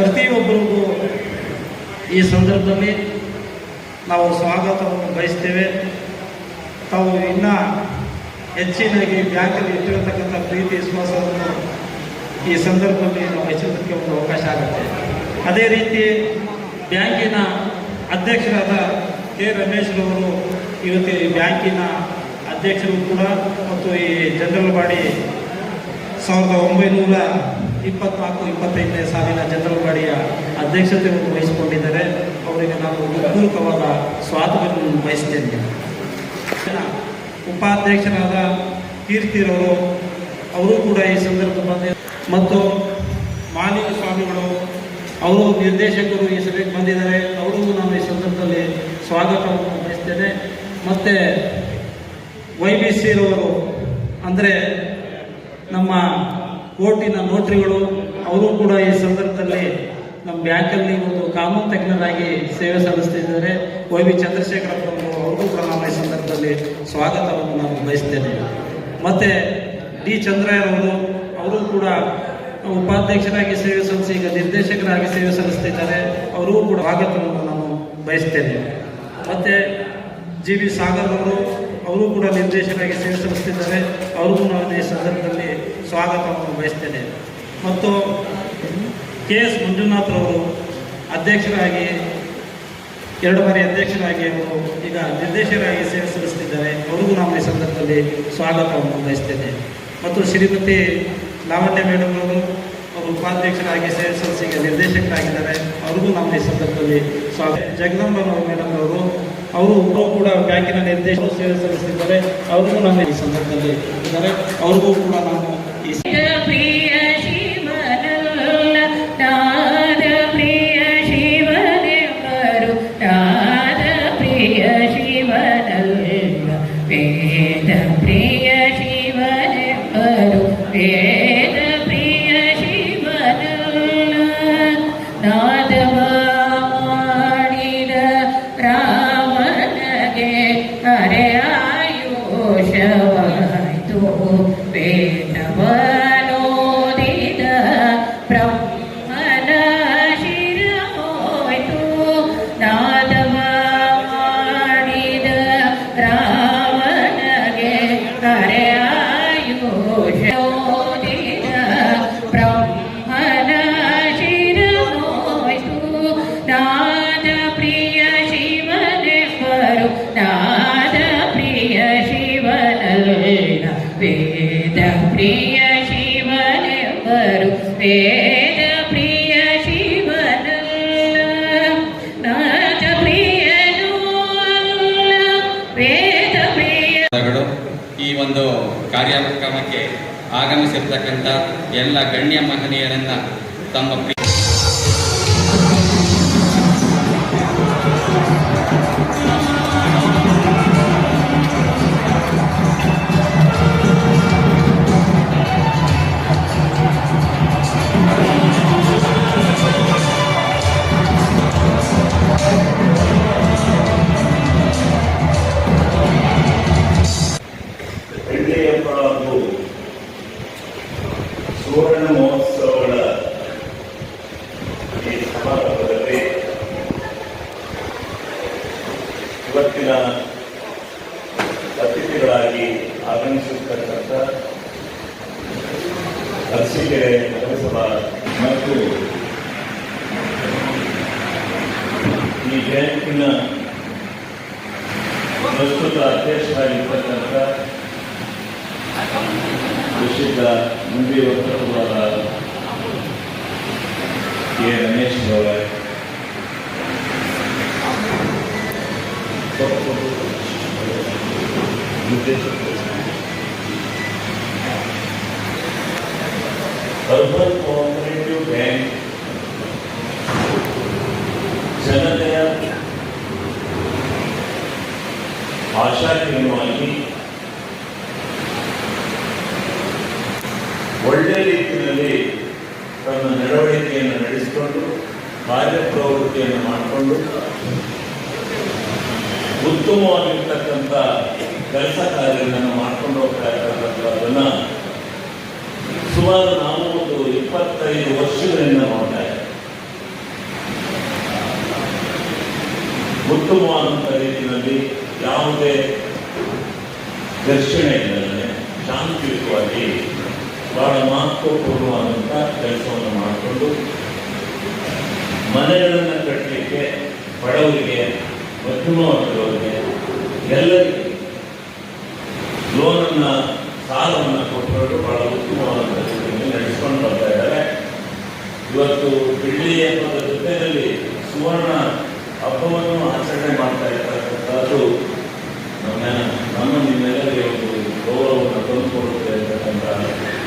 ಪ್ರತಿಯೊಬ್ಬರಿಗೂ ಈ ಸಂದರ್ಭದಲ್ಲಿ ನಾವು ಸ್ವಾಗತವನ್ನು ಬಯಸ್ತೇವೆ. ತಾವು ಇನ್ನೂ ಹೆಚ್ಚಿನಾಗಿ ಬ್ಯಾಂಕಲ್ಲಿ ಇಟ್ಟಿರತಕ್ಕಂಥ ಪ್ರೀತಿ ವಿಶ್ವಾಸವನ್ನು ಈ ಸಂದರ್ಭದಲ್ಲಿ ನಾವು ಹೆಚ್ಚಿಸೋದಕ್ಕೆ ಒಂದು ಅವಕಾಶ ಆಗುತ್ತೆ. ಅದೇ ರೀತಿ ಬ್ಯಾಂಕಿನ ಅಧ್ಯಕ್ಷರಾದ ಕೆ ರಮೇಶ್ರವರು ಇವತ್ತು ಈ ಬ್ಯಾಂಕಿನ ಅಧ್ಯಕ್ಷರು ಕೂಡ ಮತ್ತು ಈ ಜನರಲ್ ಬಾಡಿ 1924-25ನೇ ಸಾಲಿನ ಜನರಲ್ ಬಾಡಿಯ ಅಧ್ಯಕ್ಷತೆಯನ್ನು ವಹಿಸಿಕೊಂಡಿದ್ದಾರೆ. ಅವರಿಗೆ ನಾನು ಪೂರ್ವಕವಾದ ಸ್ವಾಗತವನ್ನು ಬಯಸ್ತೇನೆ. ಉಪಾಧ್ಯಕ್ಷರಾದ ಕೀರ್ತಿರವರು ಅವರು ಕೂಡ ಈ ಸಂದರ್ಭದಲ್ಲಿ ಮತ್ತು ಮಾಲಿಕ ಸ್ವಾಮಿಗಳು ಅವರು ನಿರ್ದೇಶಕರು ಈ ಸಭೆಗೆ ಬಂದಿದ್ದಾರೆ. ಅವರಿಗೂ ನಾನು ಈ ಸಂದರ್ಭದಲ್ಲಿ ಸ್ವಾಗತವನ್ನು ಬಯಸ್ತೇನೆ. ಮತ್ತು YBC ರವರು ಅಂದರೆ ನಮ್ಮ ಕೋರ್ಟಿನ ನೋಟ್ರಿಗಳು ಅವರು ಕೂಡ ಈ ಸಂದರ್ಭದಲ್ಲಿ ನಮ್ಮ ಬ್ಯಾಂಕಲ್ಲಿ ಒಂದು ಕಾನೂನು ತಜ್ಞರಾಗಿ ಸೇವೆ ಸಲ್ಲಿಸ್ತಿದ್ದಾರೆ. YB ಚಂದ್ರಶೇಖರಪ್ಪರವರು ಅವ್ರಿಗೂ ಕೂಡ ನಾನು ಈ ಸಂದರ್ಭದಲ್ಲಿ ಸ್ವಾಗತವನ್ನು ನಾನು ಬಯಸ್ತೇನೆ. ಮತ್ತು ಡಿ ಚಂದ್ರಯ್ಯರವರು ಅವರು ಕೂಡ ಉಪಾಧ್ಯಕ್ಷರಾಗಿ ಸೇವೆ ಸಲ್ಲಿಸಿ ಈಗ ನಿರ್ದೇಶಕರಾಗಿ ಸೇವೆ ಸಲ್ಲಿಸ್ತಿದ್ದಾರೆ. ಅವರಿಗೂ ಕೂಡ ಸ್ವಾಗತವನ್ನು ನಾನು ಬಯಸ್ತೇನೆ. ಮತ್ತು GB ಸಾಗರ್ ಅವರು ಕೂಡ ನಿರ್ದೇಶಕರಾಗಿ ಸೇವೆ ಸಲ್ಲಿಸ್ತಿದ್ದಾರೆ. ಅವ್ರಿಗೂ ನಾನು ಈ ಸಂದರ್ಭದಲ್ಲಿ ಸ್ವಾಗತವನ್ನು ಬಯಸ್ತೇನೆ. ಮತ್ತು KS ಮಂಜುನಾಥ್ರವರು ಅಧ್ಯಕ್ಷರಾಗಿ 2 ಬಾರಿ ಅಧ್ಯಕ್ಷರಾಗಿ ಅವರು ಈಗ ನಿರ್ದೇಶಕರಾಗಿ ಸೇವೆ ಸಲ್ಲಿಸ್ತಿದ್ದಾರೆ. ಅವ್ರಿಗೂ ನಾನು ಈ ಸಂದರ್ಭದಲ್ಲಿ ಸ್ವಾಗತವನ್ನು ಬಯಸ್ತೇನೆ. ಮತ್ತು ಶ್ರೀಮತಿ ಲಾವಣ್ಯ ಮೇಡಮ್ ಅವರು ಉಪಾಧ್ಯಕ್ಷರಾಗಿ ಸೇವೆ ಸಲ್ಲಿಸಿ ಈಗ ನಿರ್ದೇಶಕರಾಗಿದ್ದಾರೆ. ಅವ್ರಿಗೂ ನಮ್ಮ ಈ ಸಂದರ್ಭದಲ್ಲಿ ಸ್ವಾಗತ. ಜಗದಂಬ ಮೇಡಮ್ ಅವರು ಕೂಡ ಬ್ಯಾಂಕಿನ ನಿರ್ದೇಶಕರು ಸೇವೆ ಸಲ್ಲಿಸಿದ್ದಾರೆ. ಅವ್ರಿಗೂ ನಮ್ಮ ಈ ಸಂದರ್ಭದಲ್ಲಿ ಇದ್ದಾರೆ. ಅವ್ರಿಗೂ ಕೂಡ ನಾನು ಈ ಈ ಒಂದು ಕಾರ್ಯಕ್ರಮಕ್ಕೆ ಆಗಮಿಸಿರ್ತಕ್ಕಂಥ ಎಲ್ಲ ಗಣ್ಯ ಮಹನೀಯರನ್ನ ತಮ್ಮ ಸುವರ್ಣ ಮಹೋತ್ಸವಗಳ ಈ ಸಮಾರಂಭದಲ್ಲಿ ಇವತ್ತಿನ ಅತಿಥಿಗಳಾಗಿ ಆಗಮಿಸಿರ್ತಕ್ಕಂಥ ಅರಸೀಕೆರೆ ನಗರಸಭಾ ಮತ್ತು ಈ ಬ್ಯಾಂಕಿನ ಪ್ರಸ್ತುತ ಅಧ್ಯಕ್ಷರಾಗಿರ್ತಕ್ಕಂಥ ಪ್ರಸಿದ್ಧ ಮುಂದೆ ವಕ್ತೃವಾದ ಕೆ ರಮೇಶ್ ಅವರೇ, ಅರ್ಬನ್ ಕೋಆಪರೇಟಿವ್ ಬ್ಯಾಂಕ್ ಜನತೆಯ ಆಶಾಕಿರಣವಾಗಿ ಒಳ್ಳೆ ರೀತಿಯಲ್ಲಿ ತನ್ನ ನಡವಳಿಕೆಯನ್ನು ನಡೆಸಿಕೊಂಡು ಕಾರ್ಯಪ್ರವೃತ್ತಿಯನ್ನು ಮಾಡಿಕೊಂಡು ಉತ್ತಮವಾಗಿರ್ತಕ್ಕಂಥ ಕೆಲಸ ಕಾರ್ಯಗಳನ್ನು ಮಾಡ್ಕೊಂಡು ಹೋಗ್ತಾ ಇರ್ತಕ್ಕಂಥದ್ದನ್ನು ಸುಮಾರು ನಾವು ಒಂದು 25 ವರ್ಷಗಳಿಂದ ನೋಡ್ತಾ ಇದ್ದೀವಿ. ಉತ್ತಮವಾದಂಥ ರೀತಿಯಲ್ಲಿ ಯಾವುದೇ ಘರ್ಷಣೆ ಇಲ್ಲದೆ ಶಾಂತಿಯುತವಾಗಿ ಬಹಳ ಮಹತ್ವಪೂರ್ಣವಾದಂಥ ಕೆಲಸವನ್ನು ಮಾಡಿಕೊಂಡು ಮನೆಗಳನ್ನು ಕಟ್ಟಲಿಕ್ಕೆ ಬಡವರಿಗೆ ಮಧ್ಯಮ ವರ್ಗದವರಿಗೆ ಎಲ್ಲರಿಗೆ ಲೋನನ್ನು ಸಾಲವನ್ನು ಕೊಟ್ಟರು ಬಹಳ ಉತ್ತಮವಾದಂಥ ರೀತಿಯಲ್ಲಿ ನಡೆಸ್ಕೊಂಡು ಬರ್ತಾ ಇದ್ದಾರೆ. ಇವತ್ತು ಬೆಳ್ಳಿ ಹಬ್ಬದ ಜೊತೆಯಲ್ಲಿ ಸುವರ್ಣ ಹಬ್ಬವನ್ನು ಆಚರಣೆ ಮಾಡ್ತಾ ಇರ್ತಕ್ಕಂಥದ್ದು ನಮ್ಮ ನಿಮ್ಮೆಲ್ಲರಿಗೆ ಒಂದು ಗೌರವವನ್ನು ತಂದುಕೊಡುತ್ತೆ ಅಂತಕ್ಕಂಥ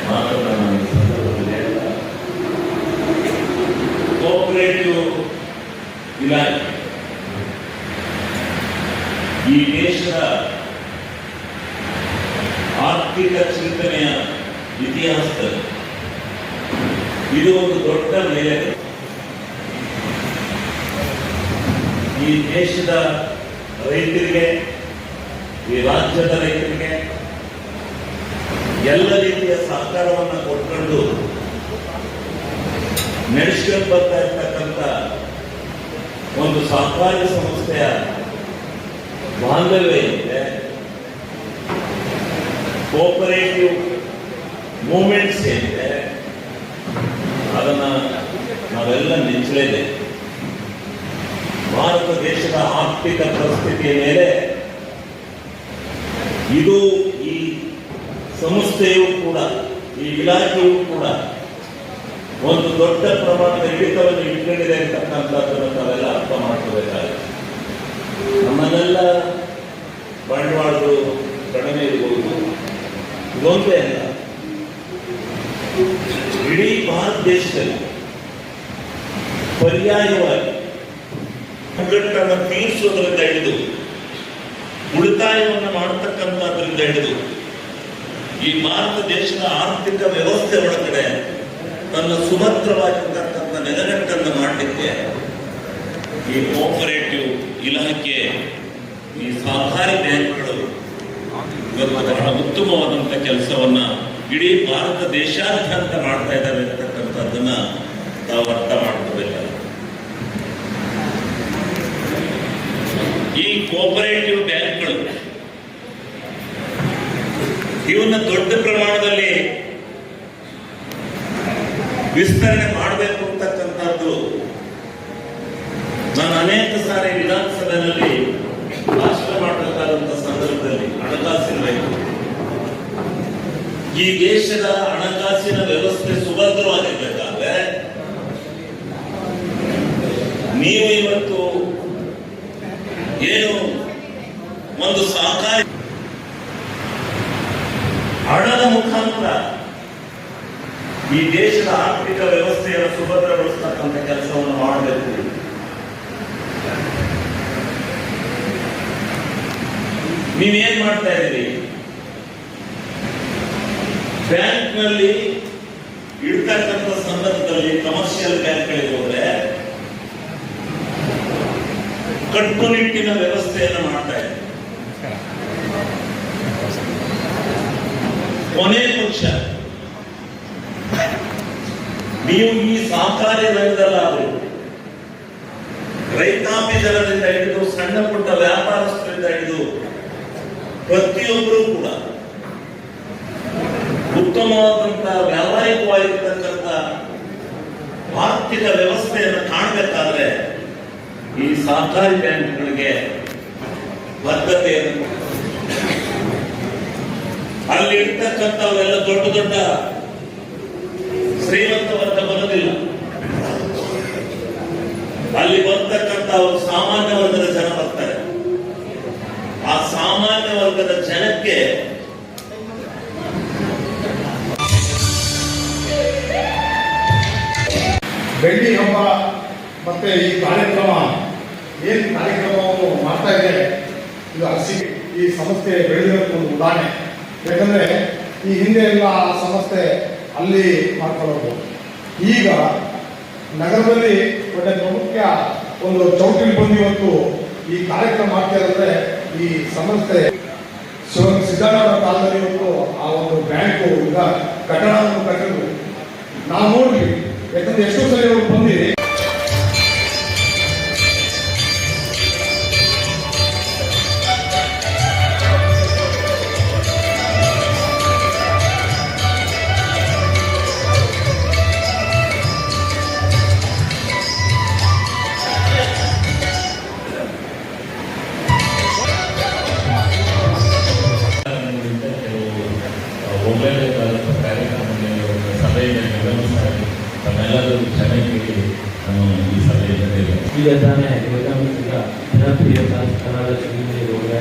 ಮಾತನ್ನು ನಾನು ಈ ಸಂದರ್ಭದಲ್ಲಿ ಹೇಳ್ತಾ, ಕೋಆಪರೇಟಿವ್ ಇಲಾಖೆ ಈ ದೇಶದ ಆರ್ಥಿಕ ಚಿಂತನೆಯ ಇತಿಹಾಸದಲ್ಲಿ ಇದು ಒಂದು ದೊಡ್ಡ ಮೇಲೆ. ಈ ದೇಶದ ರೈತರಿಗೆ, ಈ ರಾಜ್ಯದ ರೈತರಿಗೆ ಎಲ್ಲ ರೀತಿಯ ಸಹಕಾರವನ್ನು ಕೊಟ್ಕೊಂಡು ನಡೆಸ್ಕೊಂಡು ಬರ್ತಾ ಇರ್ತಕ್ಕಂಥ ಒಂದು ಸಹಕಾರಿ ಸಂಸ್ಥೆಯ ಬಾಂಧವ್ಯ ಇದೆ. ಕೋಆಪರೇಟಿವ್ ಮೂವ್ಮೆಂಟ್ಸ್ ಏನಿದೆ ಅದನ್ನ ನಾವೆಲ್ಲ ನೆಚ್ಚಲೇಬೇಕು. ಭಾರತ ದೇಶದ ಆರ್ಥಿಕ ಪರಿಸ್ಥಿತಿಯ ಮೇಲೆ ಇದು ಈ ಸಂಸ್ಥೆಯೂ ಕೂಡ, ಈ ಇಲಾಖೆಯೂ ಕೂಡ ಒಂದು ದೊಡ್ಡ ಪ್ರಮಾಣದ ಹಿಡಿತವನ್ನು ಇಟ್ಕೊಂಡಿದೆ ಅಂತಕ್ಕಂಥದ್ದನ್ನು ನಾವೆಲ್ಲ ಅರ್ಥ ಮಾಡ್ಕೋಬೇಕಾಗುತ್ತೆ. ನಮ್ಮನ್ನೆಲ್ಲ ಬಂಡವಾಳಗಳು ಕಡಿಮೆ ಇರಬಹುದು, ಇದೊಂದೇ ಅಲ್ಲ, ಇಡೀ ಭಾರತ ದೇಶದಲ್ಲಿ ಪರ್ಯಾಯವಾಗಿ ಮುಗ್ಗಟ್ಟನ್ನು ತೀರಿಸುವುದರಿಂದ ಹಿಡಿದು ಉಳಿತಾಯವನ್ನು ಮಾಡತಕ್ಕಂಥದ್ರಿಂದ ಹಿಡಿದು ಈ ಭಾರತ ದೇಶದ ಆರ್ಥಿಕ ವ್ಯವಸ್ಥೆ ಒಳಗಡೆ ತನ್ನ ಸುಭದ್ರವಾಗಿರ್ತಕ್ಕಂಥ ನೆಲೆಗಟ್ಟನ್ನು ಮಾಡಲಿಕ್ಕೆ ಈ ಕೋಆಪರೇಟಿವ್ ಇಲಾಖೆ, ಈ ಸಹಕಾರಿ ಬ್ಯಾಂಕ್ಗಳು ಇವತ್ತು ಬಹಳ ಉತ್ತಮವಾದಂಥ ಕೆಲಸವನ್ನ ಇಡೀ ಭಾರತ ದೇಶಾದ್ಯಂತ ಮಾಡ್ತಾ ಇದ್ದಾವೆ ಅಂತಕ್ಕಂಥದ್ದನ್ನ ನಾವು ಅರ್ಥ ಮಾಡ್ಕೋಬೇಕಾಗುತ್ತೆ. ಈ ಕೋಆಪರೇಟಿವ್ ಬ್ಯಾಂಕ್ಗಳು ಇವನ್ನ ದೊಡ್ಡ ಪ್ರಮಾಣದಲ್ಲಿ ವಿಸ್ತರಣೆ ಮಾಡಬೇಕು ಅಂತಕ್ಕಂಥದ್ದು ನಾನು ಅನೇಕ ಸಾರಿ ವಿಧಾನಸಭೆಯಲ್ಲಿ ಭಾಷಣ ಮಾಡಬೇಕಾದಂತ ಸಂದರ್ಭದಲ್ಲಿ ಹಣಕಾಸಿನ ರೈತ ಈ ದೇಶದ ಹಣಕಾಸಿನ ವ್ಯವಸ್ಥೆ ಸುಭದ್ರವಾಗಿರ್ಬೇಕಾದ್ರೆ ನೀವು ಇವತ್ತು ಏನು ಒಂದು ಸಹಕಾರಿ ಹಣದ ಮುಖಾಂತರ ಈ ದೇಶದ ಆರ್ಥಿಕ ವ್ಯವಸ್ಥೆಯನ್ನು ಸುಭದ್ರಗೊಳಿಸತಕ್ಕಂಥ ಕೆಲಸವನ್ನು ಮಾಡಬೇಕು. ನೀವೇನ್ ಮಾಡ್ತಾ ಇದ್ದೀರಿ? ಬ್ಯಾಂಕ್ನಲ್ಲಿ ಇಡ್ತಕ್ಕಂಥ ಸಂದರ್ಭದಲ್ಲಿ ಕಮರ್ಷಿಯಲ್ ಬ್ಯಾಂಕ್ಗಳಿಗೆ ಹೋದ್ರೆ ಕಟ್ಟುನಿಟ್ಟಿನ ವ್ಯವಸ್ಥೆಯನ್ನು ಮಾಡ್ತಾ ಇದ್ದೀರಿ. ಕೊನೆ ಪಕ್ಷ ನೀವು ಈ ಸಹಕಾರಿ ರಂಗದಲ್ಲಾದರೂ ರೈತಾಪಿ ಜನರಿಂದ ಹಿಡಿದು ಸಣ್ಣ ಪುಟ್ಟ ವ್ಯಾಪಾರಸ್ಥರಿಂದ ಹಿಡಿದು ಪ್ರತಿಯೊಬ್ಬರೂ ಕೂಡ ಉತ್ತಮವಾದಂತಹ ವ್ಯಾವಹಾರಿಕವಾಗಿರ್ತಕ್ಕಂಥ ಆರ್ಥಿಕ ವ್ಯವಸ್ಥೆಯನ್ನು ಕಾಣಬೇಕಾದ್ರೆ ಈ ಸಹಕಾರಿ ಬ್ಯಾಂಕ್ಗಳಿಗೆ ಬದ್ಧತೆಯನ್ನು, ಅಲ್ಲಿ ಇರ್ತಕ್ಕಂಥವೆಲ್ಲ ದೊಡ್ಡ ದೊಡ್ಡ ಶ್ರೀಮಂತ ವರ್ಗ ಬರೋದಿಲ್ಲ, ಅಲ್ಲಿ ಬರ್ತಕ್ಕಂಥ ಸಾಮಾನ್ಯ ವರ್ಗದ ಜನ ಬರ್ತಾರೆ. ಆ ಸಾಮಾನ್ಯ ವರ್ಗದ ಜನಕ್ಕೆ ಬೆಳ್ಳಿ ಹಬ್ಬ ಮತ್ತೆ ಈ ಕಾರ್ಯಕ್ರಮ ಏನು ಕಾರ್ಯಕ್ರಮವನ್ನು ಮಾಡ್ತಾ ಇದೆ, ಇದು ಈ ಸಂಸ್ಥೆ ಬೆಳೆದಿರೋದಕ್ಕೆ ಒಂದು ಉದಾಹರಣೆ. ಯಾಕಂದ್ರೆ ಈ ಹಿಂದೆ ಎಲ್ಲ ಆ ಸಂಸ್ಥೆ ಅಲ್ಲಿ ಮಾಡ್ಕೊಳ್ಳೋದು, ಈಗ ನಗರದಲ್ಲಿ ಒಳ್ಳೆ ಪ್ರಮುಖ ಒಂದು ಚೌಟಿಲಿ ಬಂದು ಇವತ್ತು ಈ ಕಾರ್ಯಕ್ರಮ ಮಾಡ್ತಾ ಇರೋದ್ರೆ ಈ ಸಂಸ್ಥೆ ಸಿದ್ದರಾಮಯ್ಯ ಕಾಲದಲ್ಲಿ ಇವತ್ತು ಆ ಒಂದು ಬ್ಯಾಂಕು ಈಗ ಕಟ್ಟಡವನ್ನು ಕಟ್ಟಿದ್ರು ನಾವು ನೋಡ್ಲಿ. ಯಾಕಂದ್ರೆ ಎಷ್ಟೋ ಸಲ ಅವ್ರು ಬಂದಿರಿ ಜನಕ್ಕೆ ನಾನು ಈ ಸಭೆಯನ್ನು ಹೇಳಿದೆ. ಈಗ ತಾನೇ ನಿರ್ಗಮಿಸಿದ ಜನಪ್ರಿಯ ಶಾಸಕರಾದ ಶ್ರೀನಿವಾಸರವರೇ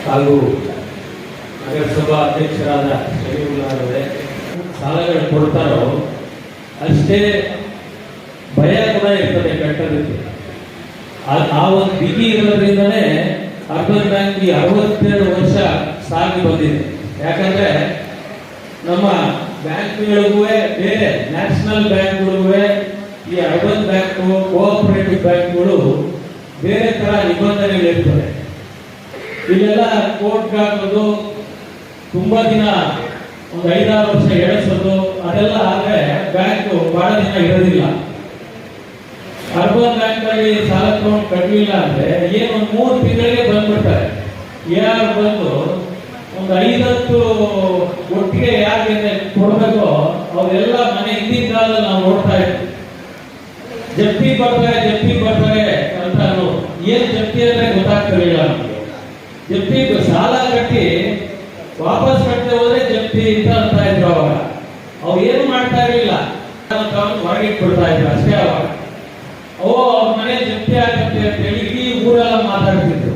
ಹಾಗೂ ನಗರಸಭಾ ಅಧ್ಯಕ್ಷರಾದ ಶರೀಫುಲ್ಲಾರವರೇ ಸಾಲಗಳು ಕೊಡ್ತಾರೋ ಅಷ್ಟೇ ಭಯ ಕೂಡ ಇರ್ತದೆ ಕಟ್ಟೋದಕ್ಕೆ. ಆ ಒಂದು ಬಿಗಿ ಇರೋದ್ರಿಂದನೇ ಅರ್ಬನ್ ಬ್ಯಾಂಕ್ ಈ 62 ವರ್ಷ ಸಾಗಿ ಬಂದಿದೆ. ಯಾಕಂದ್ರೆ ನಮ್ಮ ಬ್ಯಾಂಕ್ಗಳಿಗೂ ಬೇರೆ ನ್ಯಾಷನಲ್ ಬ್ಯಾಂಕ್ಗಳಿಗೂ ಈ ಅರ್ಬನ್ ಬ್ಯಾಂಕ್ ಕೋಆಪರೇಟಿವ್ ಬ್ಯಾಂಕ್ಗಳು ಬೇರೆ ತರ ನಿಬಂಧನೆಗಳಿರ್ತವೆ. ಇಲ್ಲೆಲ್ಲ ಕೋರ್ಟ್ ಹಾಕೋದು, ತುಂಬಾ ದಿನ ಒಂದು 5-6 ವರ್ಷ ಎಳೆಸೋದು ಅದೆಲ್ಲ ಆದ್ರೆ ಬ್ಯಾಂಕ್ ಬಹಳ ದಿನ ಇರೋದಿಲ್ಲ. ಅರ್ಬನ್ ಬ್ಯಾಂಕ್ ಅಲ್ಲಿ ಸಾಲ ತಗೊಂಡು ಕಟ್ಟಲಿಲ್ಲ ಅಂದ್ರೆ ಏನು ಒಂದು 3 ತಿಂಗಳಿಗೆ ಬಂದ್ಬಿಡ್ತಾರೆ. ಯಾರು ಬಂದು ಒಂದು 5-10 ಒಟ್ಟಿಗೆ ಯಾರಿಗೆ ಕೊಡ್ಬೇಕೋ ಅವರೆಲ್ಲ ಮನೆ ಹಿಂದಿನ ಕಾಲದಲ್ಲಿ ನಾವು ನೋಡ್ತಾ ಇದ್ವಿ. ಜಪ್ತಿ ಬರ್ತಾರೆ ಅಂತ ಏನ್ ಜಪ್ತಿ ಅಂದ್ರೆ ಗೊತ್ತಾಗ್ತಿರಲಿಲ್ಲ ನಮಗೆ. ಜಪ್ತಿ ಸಾಲ ಕಟ್ಟಿ ವಾಪಸ್ ಕಟ್ಟದೆ ಹೋದ್ರೆ ಜಪ್ತಿ ಅಂತ ಇದ್ರು. ಅವಾಗ ಅವ್ರು ಏನು ಮಾಡ್ತಾ ಇರಲಿಲ್ಲ, ಹೊರಗಿಟ್ಬಿಡ್ತಾ ಇದ್ರು ಅಷ್ಟೇ. ಅವಾಗ ಅವ್ರ ಮನೆ ಜಪ್ತಿ ಆಗತ್ತೆ ಅಂತ ಹೇಳಿ ಇಡೀ ಊರೆಲ್ಲ ಮಾತಾಡ್ತಿದ್ರು.